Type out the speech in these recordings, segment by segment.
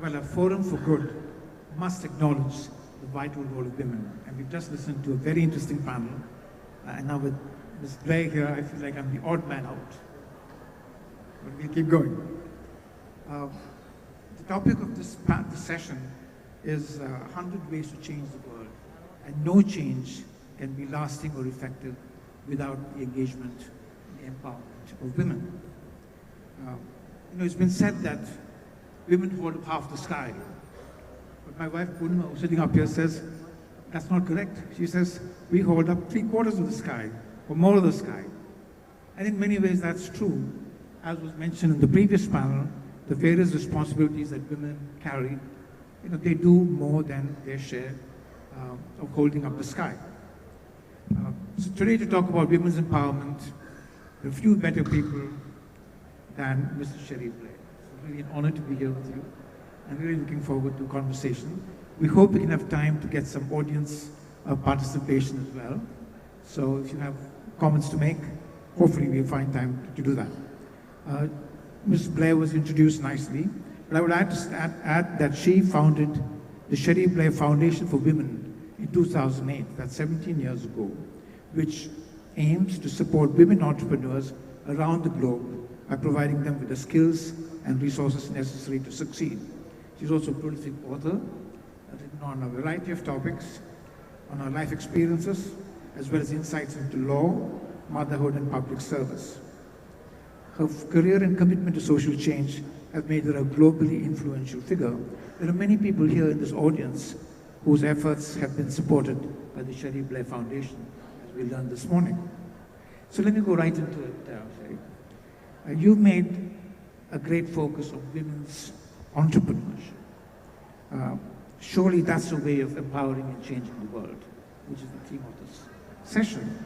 Well, a forum for good must acknowledge the vital role of women. And we've just listened to a very interesting panel. And now with Ms. Blair here, I feel like I'm the odd man out. But we'll keep going. The topic of this session is 100 ways to change the world. And no change can be lasting or effective without the engagement and the empowerment of women. It's been said that women hold up half the sky. But my wife, Purnima, who's sitting up here, says, that's not correct. She says, we hold up 3/4 of the sky, or more of the sky. And in many ways, that's true. As was mentioned in the previous panel, the various responsibilities that women carry, they do more than their share of holding up the sky. So today, to talk about women's empowerment, there are few better people than Mrs. Cherie Blair. It's really an honor to be here with you. I'm really looking forward to a conversation. We hope we can have time to get some audience participation as well. So if you have comments to make, hopefully we'll find time to do that. Ms. Blair was introduced nicely, but I would like to add that she founded the Cherie Blair Foundation for Women in 2008, that's 17 years ago, which aims to support women entrepreneurs around the globe by providing them with the skills and resources necessary to succeed. She's also a prolific author, written on a variety of topics, on her life experiences, as well as insights into law, motherhood, and public service. Her career and commitment to social change have made her a globally influential figure. There are many people here in this audience whose efforts have been supported by the Cherie Blair Foundation, as we learned this morning. So let me go right into it, Cherie. You've made a great focus on women's entrepreneurship. Surely that's a way of empowering and changing the world, which is the theme of this session.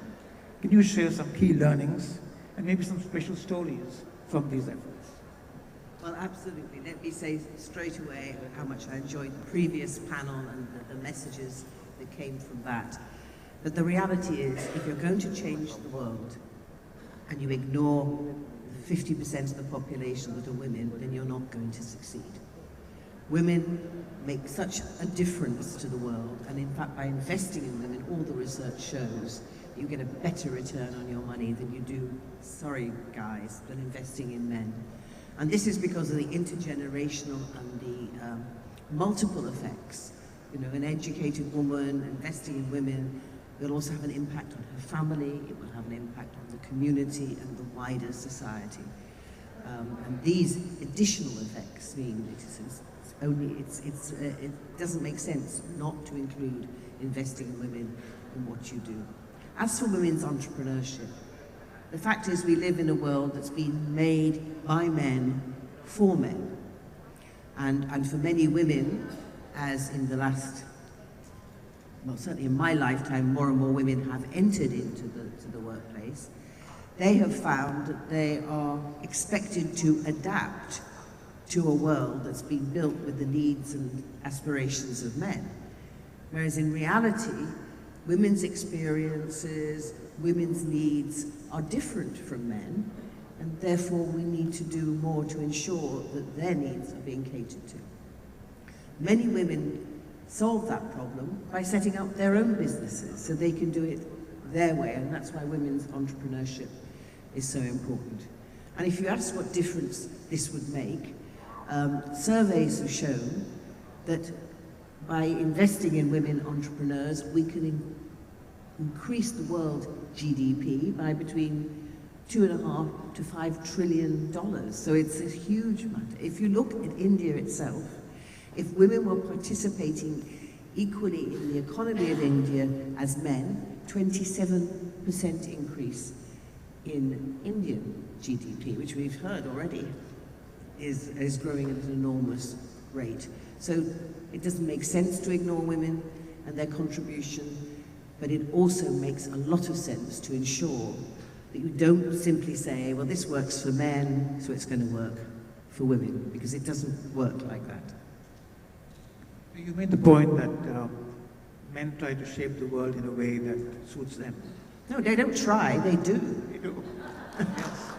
Can you share some key learnings and maybe some special stories from these efforts? Well, absolutely. Let me say straight away how much I enjoyed the previous panel and the messages that came from that. But the reality is, if you're going to change the world and you ignore the 50% of the population that are women, then you're not going to succeed. Women make such a difference to the world, and in fact, by investing in women, all the research shows you get a better return on your money than you do, sorry guys, than investing in men. And this is because of the intergenerational and the multiple effects. An educated woman investing in women will also have an impact on her family, it will have an impact on the community and the wider society. And these additional effects mean it doesn't make sense not to include investing in women in what you do. As for women's entrepreneurship, the fact is we live in a world that's been made by men for men. And for many women, as in the last, well, certainly in my lifetime, more and more women have entered into the workplace, they have found that they are expected to adapt to a world that's been built with the needs and aspirations of men. Whereas in reality, women's experiences, women's needs are different from men, and therefore we need to do more to ensure that their needs are being catered to. Many women solve that problem by setting up their own businesses so they can do it their way, and that's why women's entrepreneurship is so important. And if you ask what difference this would make, surveys have shown that by investing in women entrepreneurs, we can increase the world GDP by between $2.5 to $5 trillion. So it's a huge matter. If you look at India itself, if women were participating equally in the economy of India as men, 27% increase in Indian GDP, which we've heard already is growing at an enormous rate. So it doesn't make sense to ignore women and their contribution, but it also makes a lot of sense to ensure that you don't simply say, well, this works for men, so it's going to work for women, because it doesn't work like that. You made the point that men try to shape the world in a way that suits them. No, they don't try, they do. They do. Yes.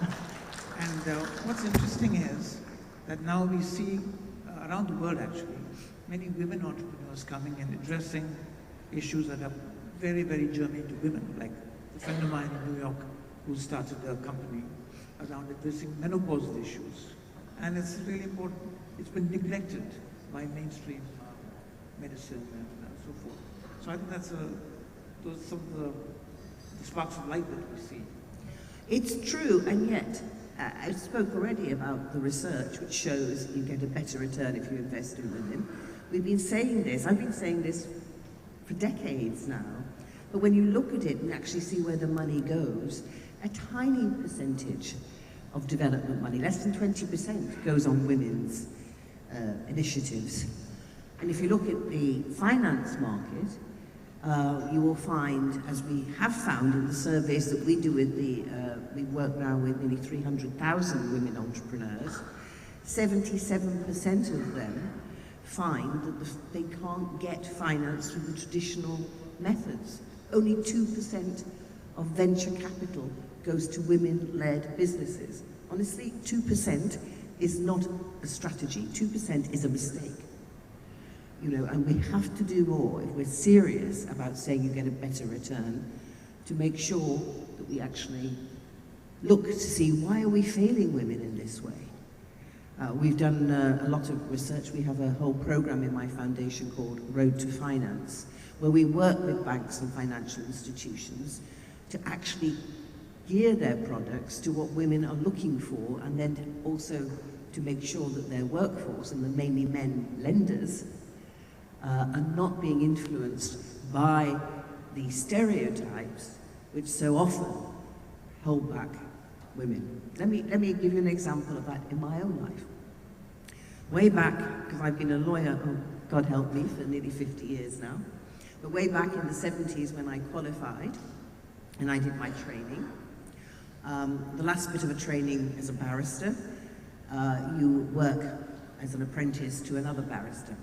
And what's interesting is that now we see around the world actually, many women entrepreneurs coming and addressing issues that are very, very germane to women, like a friend of mine in New York who started a company around addressing menopausal issues. And it's really important. It's been neglected by mainstream medicine and so forth. So I think those are some of the sparks of light that we see. It's true, and yet, I spoke already about the research which shows you get a better return if you invest in women. We've been saying this, I've been saying this for decades now, but when you look at it and actually see where the money goes, a tiny percentage of development money, less than 20%, goes on women's initiatives. And if you look at the finance market, you will find, as we have found in the surveys that we do with we work now with nearly 300,000 women entrepreneurs, 77% of them find that they can't get finance through the traditional methods. Only 2% of venture capital goes to women-led businesses. Honestly, 2% is not a strategy, 2% is a mistake. You know, and we have to do more if we're serious about saying you get a better return, to make sure that we actually look to see why are we failing women in this way. We've done a lot of research. We have a whole program in my foundation called Road to Finance, where we work with banks and financial institutions to actually gear their products to what women are looking for, and then also to make sure that their workforce, and the mainly men lenders, are not being influenced by the stereotypes which so often hold back women. Let me give you an example of that in my own life. Way back, because I've been a lawyer, oh, God help me, for nearly 50 years now, but way back in the 70s when I qualified and I did my training, the last bit of a training as a barrister, you work as an apprentice to another barrister.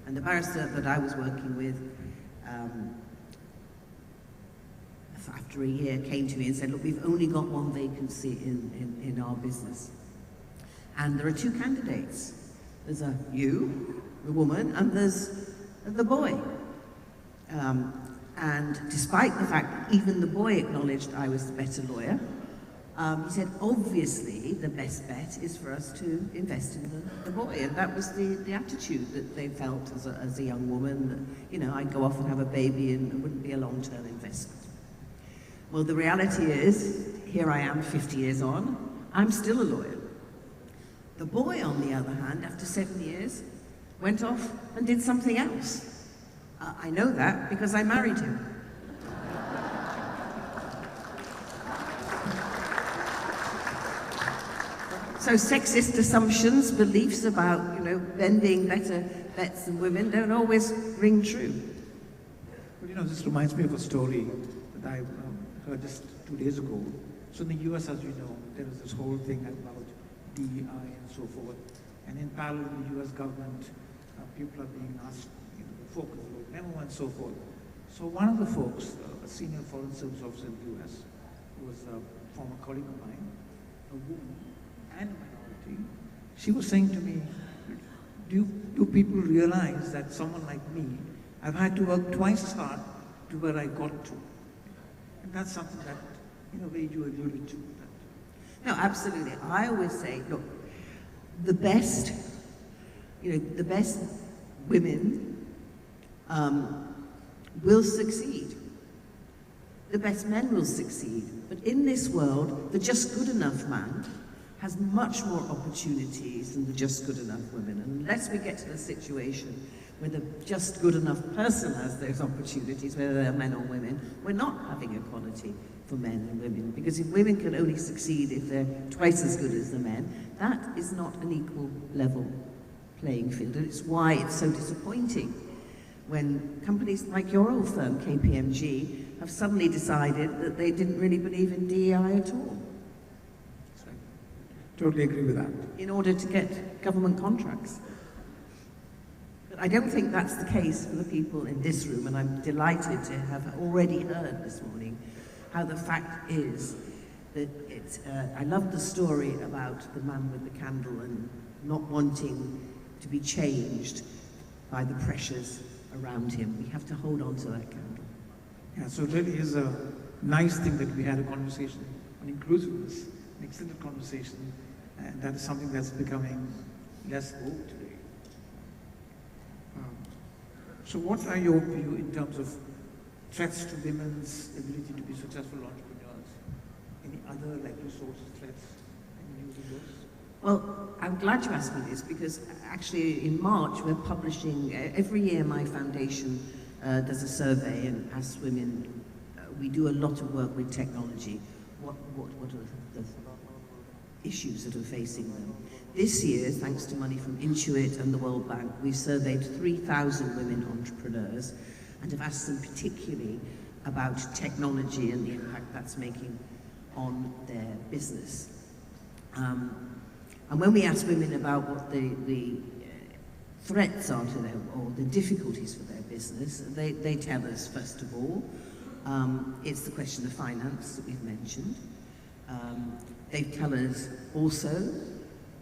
And the barrister that I was working with, after a year, came to me and said, look, we've only got one vacancy in our business. And there are two candidates. There's you, the woman, and there's the boy. And despite the fact that even the boy acknowledged I was the better lawyer, he said, obviously, the best bet is for us to invest in the boy. And that was the attitude that they felt as a young woman, that, you know, I'd go off and have a baby and it wouldn't be a long-term investment. Well, the reality is, here I am 50 years on, I'm still a lawyer. The boy, on the other hand, after 7 years, went off and did something else. I know that because I married him. So sexist assumptions, beliefs about, you know, men being better bets than women don't always ring true. Well, you know, this reminds me of a story that I heard just 2 days ago. So in the US, as you know, there is this whole thing about DEI and so forth. And in parallel, the US government, people are being asked, you know, to focus on memo and so forth. So one of the folks, a senior foreign service officer in the US, who was a former colleague of mine, a woman, and a minority, she was saying to me, do people realize that someone like me, I've had to work twice as hard to where I got to? And that's something that, in a way, you alluded to. No, absolutely. I always say, look, the best, you know, the best women will succeed. The best men will succeed. But in this world, the just good enough man has much more opportunities than the just good enough women. And unless we get to the situation where the just good enough person has those opportunities, whether they're men or women, we're not having equality for men and women. Because if women can only succeed if they're twice as good as the men, that is not an equal level playing field. And it's why it's so disappointing when companies like your old firm, KPMG, have suddenly decided that they didn't really believe in DEI at all. Totally agree with that. In order to get government contracts. But I don't think that's the case for the people in this room, and I'm delighted to have already heard this morning how the fact is that I love the story about the man with the candle and not wanting to be changed by the pressures around him. We have to hold on to that candle. Yeah, so it really is a nice thing that we had a conversation on inclusiveness, an extended conversation, and that is something that's becoming less vogue today. So what are your view in terms of threats to women's ability to be successful entrepreneurs? Any other resources, threats, any news of those? Well, I'm glad you asked me this because actually in March we're publishing, every year my foundation does a survey and asks women, we do a lot of work with technology, what are the issues that are facing them. This year, thanks to money from Intuit and the World Bank, we've surveyed 3,000 women entrepreneurs and have asked them particularly about technology and the impact that's making on their business. And when we ask women about what the threats are to them or the difficulties for their business, they tell us, first of all, it's the question of finance that we've mentioned. They tell us also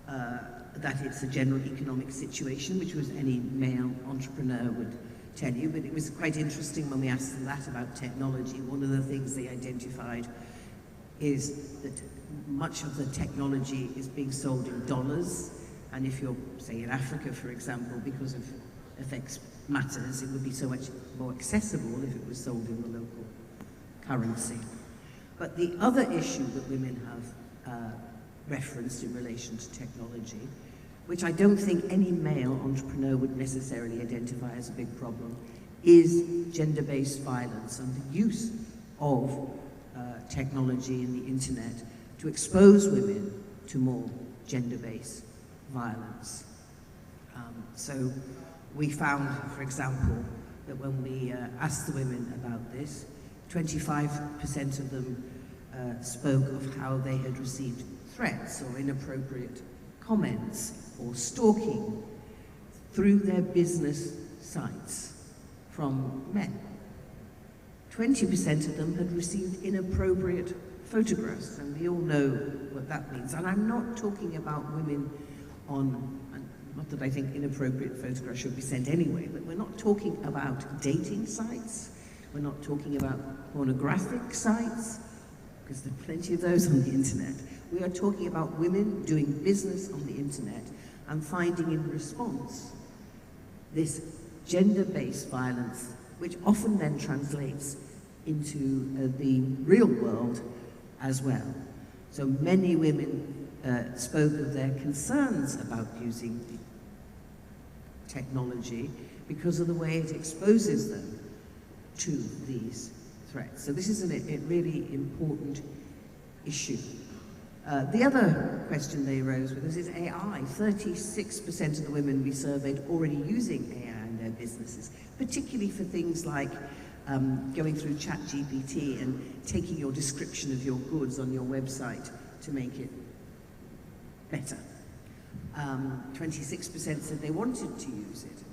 that it's a general economic situation, which was any male entrepreneur would tell you, but it was quite interesting when we asked them that about technology. One of the things they identified is that much of the technology is being sold in dollars, and if you're, say, in Africa, for example, because of FX matters, it would be so much more accessible if it was sold in the local currency. But the other issue that women have referenced in relation to technology, which I don't think any male entrepreneur would necessarily identify as a big problem, is gender-based violence and the use of technology and the internet to expose women to more gender-based violence. So we found, for example, that when we asked the women about this, 25% of them spoke of how they had received threats or inappropriate comments or stalking through their business sites from men. 20% of them had received inappropriate photographs, and we all know what that means. And I'm not talking about women on, not that I think inappropriate photographs should be sent anyway, but we're not talking about dating sites, we're not talking about pornographic sites, because there are plenty of those on the internet. We are talking about women doing business on the internet and finding in response this gender-based violence, which often then translates into the real world as well. So many women spoke of their concerns about using technology because of the way it exposes them to these threats. So this is a really important issue. The other question they raised with us is AI. 36% of the women we surveyed already using AI in their businesses, particularly for things like going through ChatGPT and taking your description of your goods on your website to make it better. 26% said they wanted to use it,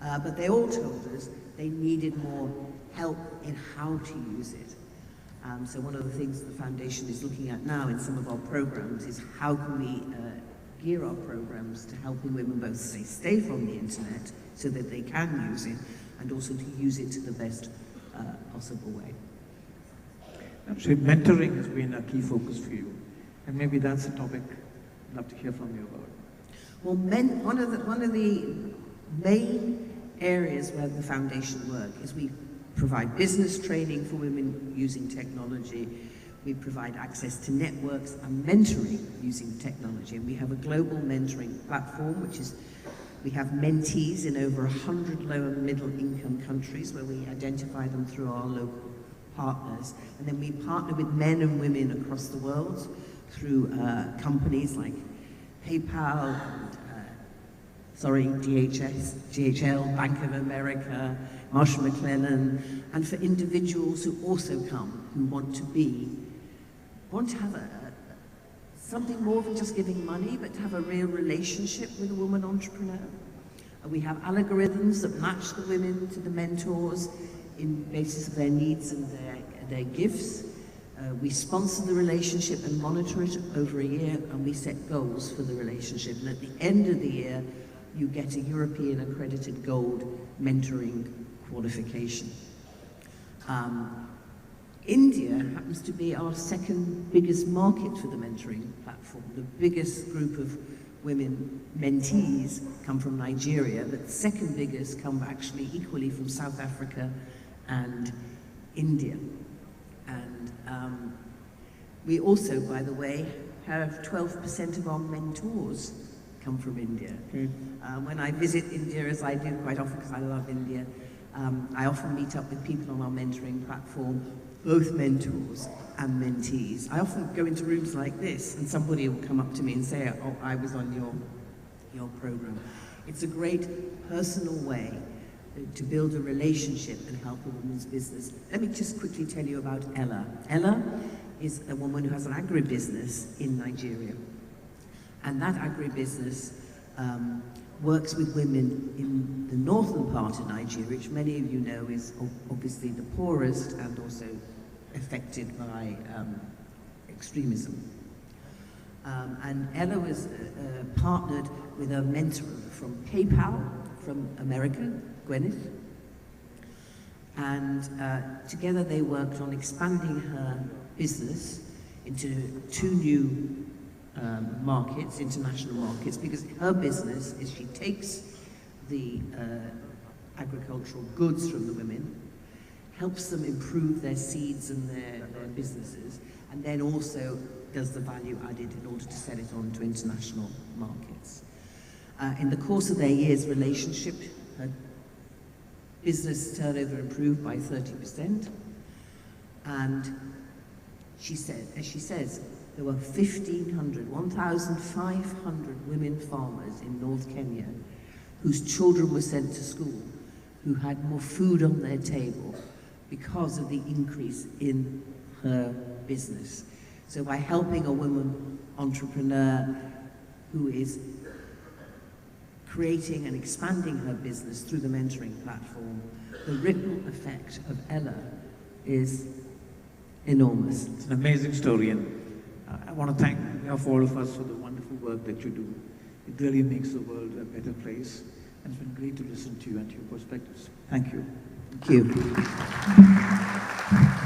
but they all told us they needed more help in how to use it. So one of the things the Foundation is looking at now in some of our programs is how can we gear our programs to helping women both stay safe on the internet so that they can use it, and also to use it to the best possible way. So mentoring has been a key focus for you, and maybe that's a topic I'd love to hear from you about. Well, one of the main areas where the Foundation work is we provide business training for women using technology. We provide access to networks and mentoring using technology. And we have a global mentoring platform, which is, we have mentees in over 100 low and middle income countries where we identify them through our local partners. And then we partner with men and women across the world through companies like PayPal, DHL, Bank of America, Marshall McLennan, and for individuals who also come, who want to have something more than just giving money, but to have a real relationship with a woman entrepreneur. We have algorithms that match the women to the mentors in basis of their needs and their gifts. We sponsor the relationship and monitor it over a year, and we set goals for the relationship. And at the end of the year, you get a European accredited gold mentoring qualification. India happens to be our second biggest market for the mentoring platform. The biggest group of women mentees come from Nigeria, but the second biggest come actually equally from South Africa and India. And we also, by the way, have 12% of our mentors come from India. When I visit India, as I do quite often because I love India, I often meet up with people on our mentoring platform, both mentors and mentees. I often go into rooms like this and somebody will come up to me and say, oh, I was on your program. It's a great personal way to build a relationship and help a woman's business. Let me just quickly tell you about Ella. Ella is a woman who has an agribusiness in Nigeria. And that agribusiness works with women in the northern part of Nigeria, which many of you know is obviously the poorest and also affected by extremism. And Ella was partnered with a mentor from PayPal, from America, Gwyneth. And together they worked on expanding her business into 2 new markets, international markets, because her business is she takes the agricultural goods from the women, helps them improve their seeds and their businesses, and then also does the value added in order to sell it on to international markets. In the course of their year's relationship, her business turnover improved by 30%, and she said, as she says, there were 1,500 women farmers in North Kenya whose children were sent to school, who had more food on their table because of the increase in her business. So by helping a woman entrepreneur who is creating and expanding her business through the mentoring platform, the ripple effect of Ella is enormous. It's an amazing story, and I want to thank all of us for the wonderful work that you do. It really makes the world a better place, and it's been great to listen to you and to your perspectives. Thank you. Thank you.